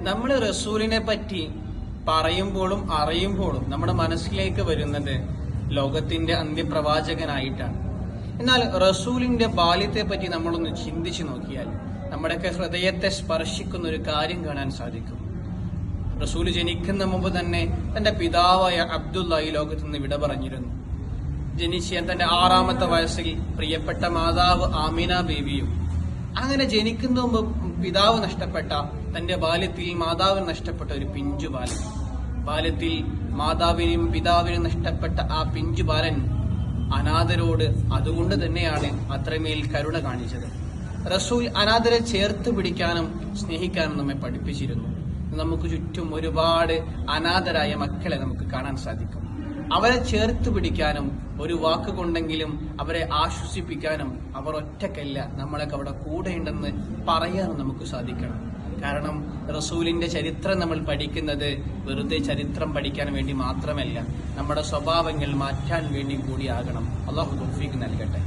നമ്മൾ റസൂലിനെ പറ്റി പറയുമ്പോഴും അറിയുമ്പോഴും നമ്മുടെ മനസ്സിലേക്ക് വരുന്നത് ലോകത്തിന്റെ അന്ത്യപ്രവാചകനായിട്ടാണ്. എന്നാൽ റസൂലിന്റെ ബാല്യത്തെ പറ്റി നമ്മളൊന്ന് ചിന്തിച്ചു നോക്കിയാൽ നമ്മുടെയൊക്കെ ഹൃദയത്തെ സ്പർശിക്കുന്ന ഒരു കാര്യം കാണാൻ സാധിക്കും. റസൂൽ ജനിക്കുന്ന മുമ്പ് തന്നെ തന്റെ പിതാവായ അബ്ദുള്ള ഈ ലോകത്ത് നിന്ന് വിട പറഞ്ഞിരുന്നു. ജനിച്ച തന്റെ 6ാമത്തെ വയസ്സിൽ പ്രിയപ്പെട്ട മാതാവ് ആമിന ബേബിയും, അങ്ങനെ ജനിക്കുന്ന മുമ്പ് പിതാവ് നഷ്ടപ്പെട്ട, തന്റെ ബാല്യത്തിൽ മാതാവിന് നഷ്ടപ്പെട്ട ഒരു പിഞ്ചു ബാലൻ, ബാല്യത്തിൽ മാതാവിനും പിതാവിനും നഷ്ടപ്പെട്ട ആ പിഞ്ചു ബാലൻ അനാഥരോട് അതുകൊണ്ട് തന്നെയാണ് അത്രമേൽ കരുണ കാണിച്ചത്. റസൂൽ അനാഥരെ ചേർത്ത് പിടിക്കാനും സ്നേഹിക്കാനും നമ്മെ പഠിപ്പിച്ചിരുന്നു. നമുക്ക് ചുറ്റും ഒരുപാട് അനാഥരായ മക്കളെ നമുക്ക് കാണാൻ സാധിക്കും. അവരെ ചേർത്ത് പിടിക്കാനും ഒരു വാക്കുകൊണ്ടെങ്കിലും അവരെ ആശ്വസിപ്പിക്കാനും അവർ ഒറ്റക്കല്ല, നമ്മളൊക്കെ അവിടെ കൂടെയുണ്ടെന്ന് പറയാനും നമുക്ക് സാധിക്കണം. കാരണം റസൂലിന്റെ ചരിത്രം നമ്മൾ പഠിക്കുന്നത് വെറുതെ ചരിത്രം പഠിക്കാൻ വേണ്ടി മാത്രമല്ല, നമ്മുടെ സ്വഭാവങ്ങൾ മാറ്റാൻ വേണ്ടി കൂടിയാകണം. അല്ലാഹു തൗഫീഖ് നൽകട്ടെ.